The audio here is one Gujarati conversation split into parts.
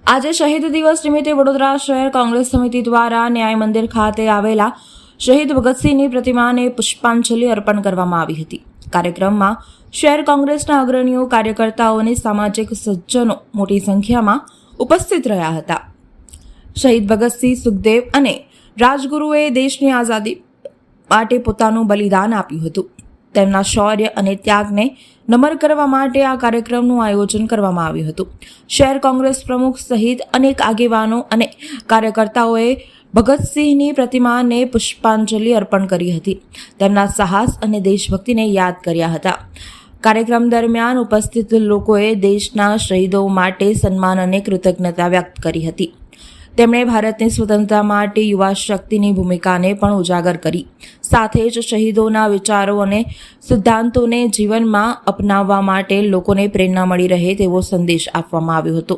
આજે શહીદ દિવસ નિમિત્તે વડોદરા શહેર કોંગ્રેસ સમિતિ દ્વારા ન્યાય મંદિર ખાતે આવેલા શહીદ ભગતસિંહની પ્રતિમાને પુષ્પાંજલિ અર્પણ કરવામાં આવી હતી। કાર્યક્રમમાં શહેર કોંગ્રેસના અગ્રણીઓ, કાર્યકર્તાઓ અને સામાજિક સજ્જનો મોટી સંખ્યામાં ઉપસ્થિત રહ્યા હતા। શહીદ ભગતસિંહ, સુખદેવ અને રાજગુરુએ દેશની આઝાદી માટે પોતાનું બલિદાન આપ્યું હતું। તેમના શૌર્ય અને ત્યાગને નમન કરવા માટે આ કાર્યક્રમનું આયોજન કરવામાં આવ્યું હતું। શહેર કોંગ્રેસ પ્રમુખ સહિત અનેક આગેવાનો અને કાર્યકર્તાઓએ ભગતસિંહની પ્રતિમાને પુષ્પાંજલિ અર્પણ કરી હતી। તેમના સાહસ અને દેશભક્તિને યાદ કર્યા હતા। કાર્યક્રમ દરમિયાન ઉપસ્થિત લોકોએ દેશના શહીદો માટે સન્માન અને કૃતજ્ઞતા વ્યક્ત કરી હતી। તેમણે ભારતની સ્વતંત્રતા માટે યુવા શક્તિની ભૂમિકાને પણ ઉજાગર કરી। સાથે જ શહીદોના વિચારો અને સિદ્ધાંતોને જીવનમાં અપનાવવા માટે લોકોને પ્રેરણા મળી રહે તેવો સંદેશ આપવામાં આવ્યો હતો।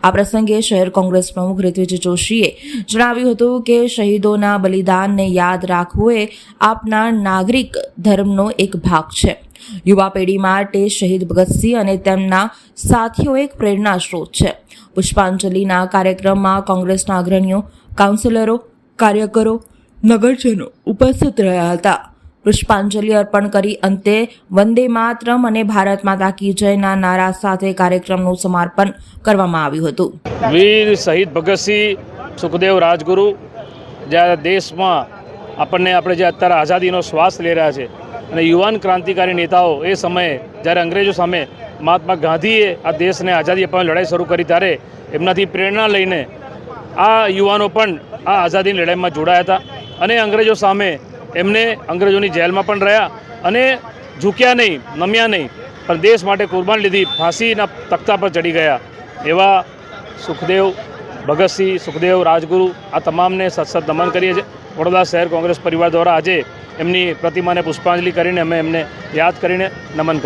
આ પ્રસંગે શહેર કોંગ્રેસ પ્રમુખ ઋત્વિજ જોશીએ જણાવ્યું હતું કે શહીદોના બલિદાનને યાદ રાખવું એ આપના નાગરિક ધર્મનો એક ભાગ છે। યુવા પેઢી માટે શહીદ ભગતસિંહ અને તેમના સાથીઓ એક પ્રેરણા સ્ત્રોત છે। પુષ્પાંજલિના કાર્યક્રમમાં કોંગ્રેસના અગ્રણીઓ, કાઉન્સિલરો, કાર્યકરો, નગરજનો ઉપસ્થિત રહ્યા હતા। પુષ્પાંજલિ અર્પણ કરી અંતે વંદે માતરમ અને ભારત માતા કી જયના નારા સાથે કાર્યક્રમનું સમાપન કરવામાં આવ્યું હતું। વીર શહીદ ભગતસિંહ, સુખદેવ, રાજગુરુ જ્યારે દેશમાં આપણે જે અત્યારે આઝાદીનો શ્વાસ લઈ રહ્યા છે અને યુવાન ક્રાંતિકારી નેતાઓ એ સમયે જ્યારે અંગ્રેજો સામે મહાત્મા ગાંધીએ આ દેશને આઝાદી અપાવવાની લડાઈ શરૂ કરી ત્યારે એમનાથી પ્રેરણા લઈને આ યુવાનો પણ આ આઝાદીની લડાઈમાં જોડાયા હતા અને અંગ્રેજો સામે એમને અંગ્રેજોની જેલમાં પણ રહ્યા અને ઝૂક્યા નહીં, નમ્યા નહીં, પણ દેશ માટે કુરબાન લીધી, ફાંસીના તખ્તા પર ચડી ગયા એવા સુખદેવ, ભગતસિંહ, સુખદેવ, રાજગુરુ આ તમામને સતત નમન કરીએ છીએ। વડોદરા શહેર કોંગ્રેસ પરિવાર દ્વારા આજે એમની પ્રતિમાને પુષ્પાંજલિ કરીને અમે એમને યાદ કરીને નમન કરીએ।